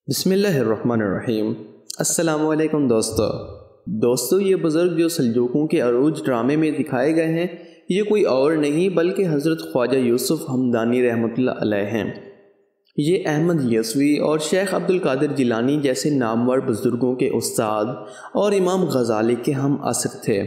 بسم اللہ الرحمن الرحیم۔ السلام علیکم دوستو یہ بزرگ جو سلجوقوں کے عروج ڈرامے میں دکھائے گئے ہیں یہ کوئی اور نہیں بلکہ حضرت خواجہ یوسف ہمدانی رحمۃ اللہ علیہ ہیں۔ یہ احمد یسوی اور شیخ عبد القادر جیلانی جیسے نامور بزرگوں کے استاد اور امام غزالی کے ہم عصر تھے۔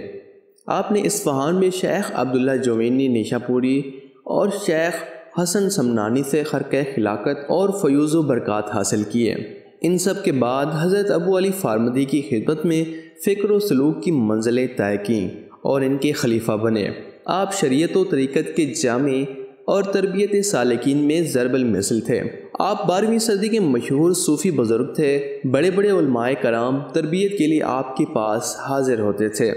آپ نے اصفہان میں شیخ عبداللہ جوینی نیشاپوری اور شیخ حسن سمنانی سے خرقہ خلافت اور فیوز و برکات حاصل کیے۔ ان سب کے بعد حضرت ابو علی فارمدی کی خدمت میں فکر و سلوک کی منزلیں طے کیں اور ان کے خلیفہ بنے۔ آپ شریعت و طریقت کے جامع اور تربیت سالکین میں ضرب المثل تھے۔ آپ 12ویں صدی کے مشہور صوفی بزرگ تھے۔ بڑے بڑے علماء کرام تربیت کے لیے آپ کے پاس حاضر ہوتے تھے۔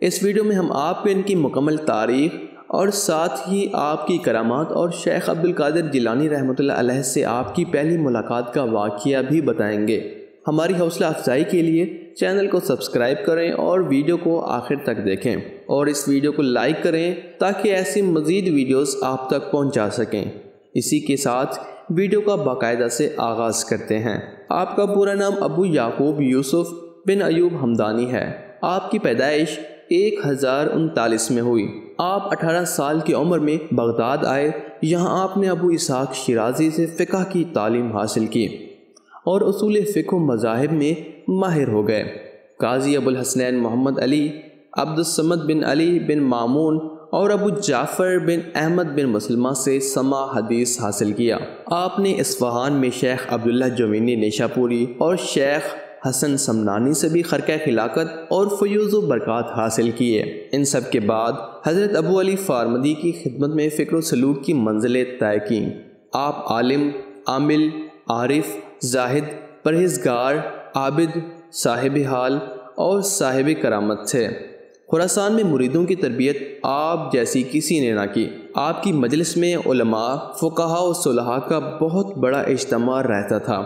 اس ویڈیو میں ہم آپ کو ان کی مکمل تاریخ اور ساتھ ہی آپ کی کرامات اور شیخ عبد القادر جیلانی رحمۃ اللہ علیہ سے آپ کی پہلی ملاقات کا واقعہ بھی بتائیں گے۔ ہماری حوصلہ افزائی کے لیے چینل کو سبسکرائب کریں اور ویڈیو کو آخر تک دیکھیں اور اس ویڈیو کو لائک کریں تاکہ ایسی مزید ویڈیوز آپ تک پہنچا سکیں۔ اسی کے ساتھ ویڈیو کا باقاعدہ سے آغاز کرتے ہیں۔ آپ کا پورا نام ابو یعقوب یوسف بن ایوب ہمدانی ہے۔ آپ کی پیدائش 1039 میں ہوئی۔ آپ 18 سال کی عمر میں بغداد آئے۔ یہاں آپ نے ابو اسحاق شیرازی سے فقہ کی تعلیم حاصل کی اور اصول فقہ و مذاہب میں ماہر ہو گئے۔ قاضی ابو الحسنین محمد علی، عبد الصمد بن علی بن مامون اور ابو جعفر بن احمد بن مسلمہ سے سماع حدیث حاصل کیا۔ آپ نے اصفہان میں شیخ عبداللہ جوینی نیشاپوری اور شیخ حسن سمنانی سے بھی خرقہ خلافت اور فیوز و برکات حاصل کیے۔ ان سب کے بعد حضرت ابو علی فارمدی کی خدمت میں فکر و سلوک کی منزلیں طے کیں۔ آپ عالم، عامل، عارف، زاہد، پرہیزگار، عابد، صاحب حال اور صاحب کرامت تھے۔ خراسان میں مریدوں کی تربیت آپ جیسی کسی نے نہ کی۔ آپ کی مجلس میں علماء، فقہاء و صلحاء کا بہت بڑا اجتماع رہتا تھا۔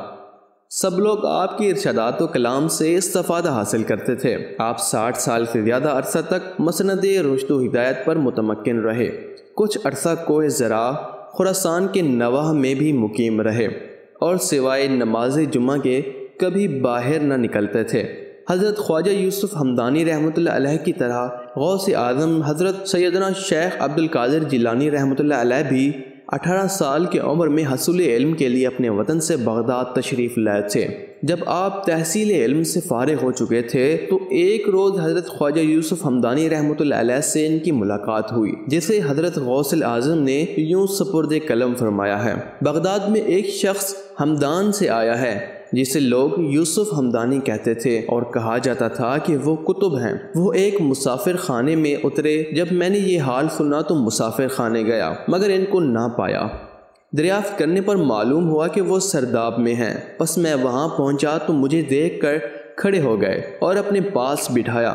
سب لوگ آپ کی ارشادات و کلام سے استفادہ حاصل کرتے تھے۔ آپ 60 سال سے زیادہ عرصہ تک مسند رشد و ہدایت پر متمکن رہے۔ کچھ عرصہ کوہ زرا خراسان کے نواح میں بھی مقیم رہے اور سوائے نماز جمعہ کے کبھی باہر نہ نکلتے تھے۔ حضرت خواجہ یوسف ہمدانی رحمۃ اللہ علیہ کی طرح غوث اعظم حضرت سیدنا شیخ عبد القادر جیلانی رحمۃ اللہ علیہ بھی 18 سال کی عمر میں حصول علم کے لیے اپنے وطن سے بغداد تشریف لائے تھے۔ جب آپ تحصیل علم سے فارغ ہو چکے تھے تو ایک روز حضرت خواجہ یوسف ہمدانی رحمۃ اللہ علیہ سے ان کی ملاقات ہوئی، جسے حضرت غوث اعظم نے یوں سپرد قلم فرمایا ہے: بغداد میں ایک شخص ہمدان سے آیا ہے جسے لوگ یوسف ہمدانی کہتے تھے اور کہا جاتا تھا کہ وہ کتب ہیں۔ وہ ایک مسافر خانے میں اترے۔ جب میں نے یہ حال سنا تو مسافر خانے گیا مگر ان کو نہ پایا۔ دریافت کرنے پر معلوم ہوا کہ وہ سرداب میں ہیں۔ پس میں وہاں پہنچا تو مجھے دیکھ کر کھڑے ہو گئے اور اپنے پاس بٹھایا۔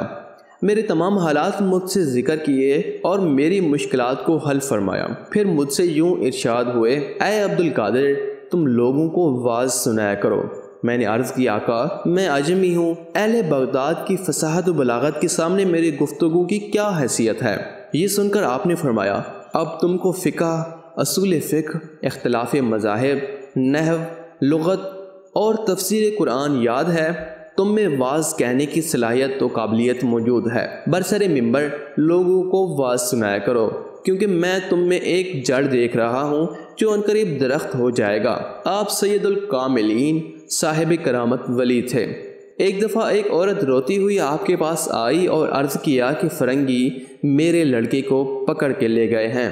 میرے تمام حالات مجھ سے ذکر کیے اور میری مشکلات کو حل فرمایا۔ پھر مجھ سے یوں ارشاد ہوئے: اے عبد القادر، تم لوگوں کو واعظ سنایا کرو۔ میں نے عرض کی: آقا، میں عجمی ہوں۔ اہل بغداد کی فصاحت و بلاغت کے سامنے میری گفتگو کی کیا حیثیت ہے؟ یہ سن کر آپ نے فرمایا: اب تم کو فقہ، اصول فقہ، اختلاف مذاہب، نحو، لغت اور تفسیر قرآن یاد ہے۔ تم میں واعظ کہنے کی صلاحیت و قابلیت موجود ہے۔ برسر منبر لوگوں کو واعظ سنایا کرو، کیونکہ میں تم میں ایک جڑ دیکھ رہا ہوں جو عنقریب درخت ہو جائے گا۔ آپ سید الکاملین، صاحب کرامت ولی تھے۔ ایک دفعہ ایک عورت روتی ہوئی آپ کے پاس آئی اور عرض کیا کہ فرنگی میرے لڑکے کو پکڑ کے لے گئے ہیں،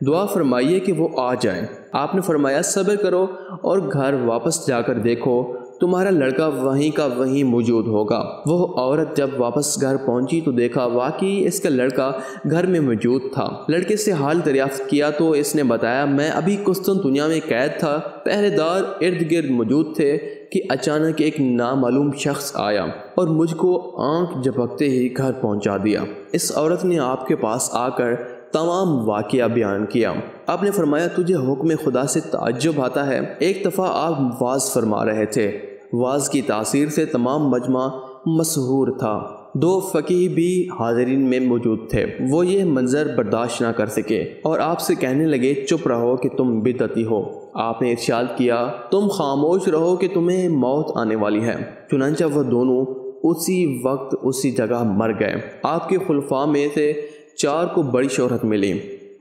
دعا فرمائیے کہ وہ آ جائیں۔ آپ نے فرمایا: صبر کرو اور گھر واپس جا کر دیکھو، تمہارا لڑکا وہیں کا وہیں موجود ہوگا۔ وہ عورت جب واپس گھر پہنچی تو دیکھا واقعی اس کا لڑکا گھر میں موجود تھا۔ لڑکے سے حال دریافت کیا تو اس نے بتایا: میں ابھی قسطنطنیہ میں قید تھا، پہرے دار ارد گرد موجود تھے کہ اچانک ایک نامعلوم شخص آیا اور مجھ کو آنکھ جھپکتے ہی گھر پہنچا دیا۔ اس عورت نے آپ کے پاس آ کر تمام واقعہ بیان کیا۔ آپ نے فرمایا: تجھے حکم خدا سے تعجب آتا ہے؟ ایک دفعہ آپ واعظ فرما رہے تھے۔ واعظ کی تاثیر سے تمام مجمع مسحور تھا۔ 2 فقیہ بھی حاضرین میں موجود تھے۔ وہ یہ منظر برداشت نہ کر سکے اور آپ سے کہنے لگے: چپ رہو کہ تم بدعتی ہو۔ آپ نے ارشاد کیا تم خاموش رہو کہ تمہیں موت آنے والی ہے۔ چنانچہ وہ دونوں اسی وقت اسی جگہ مر گئے۔ آپ کے خلفاء میں سے 4 کو بڑی شہرت ملی۔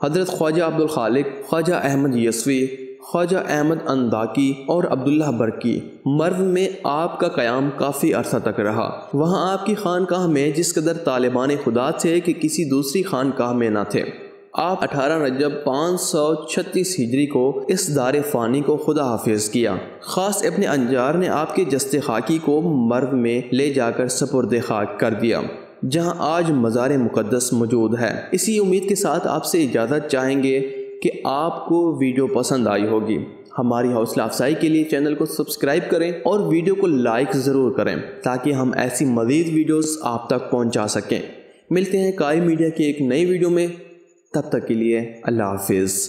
حضرت خواجہ عبدالخالق، خواجہ احمد یسوی، خواجہ احمد انداکی اور عبداللہ برقی۔ مرو میں آپ کا قیام کافی عرصہ تک رہا۔ وہاں آپ کی خانقاہ میں جس قدر طالبان خدا تھے کہ کسی دوسری خانقاہ میں نہ تھے۔ آپ 18 رجب 536 ہجری کو اس دار فانی کو خدا حافظ کیا۔ خاص ابن انجار نے آپ کے جسد خاکی کو مرو میں لے جا کر سپرد خاک کر دیا، جہاں آج مزار مقدس موجود ہے۔ اسی امید کے ساتھ آپ سے اجازت چاہیں گے کہ آپ کو ویڈیو پسند آئی ہوگی۔ ہماری حوصلہ افزائی کے لیے چینل کو سبسکرائب کریں اور ویڈیو کو لائک ضرور کریں تاکہ ہم ایسی مزید ویڈیوز آپ تک پہنچا سکیں۔ ملتے ہیں کائی میڈیا کی ایک نئی ویڈیو میں، تب تک کے لیے اللہ حافظ۔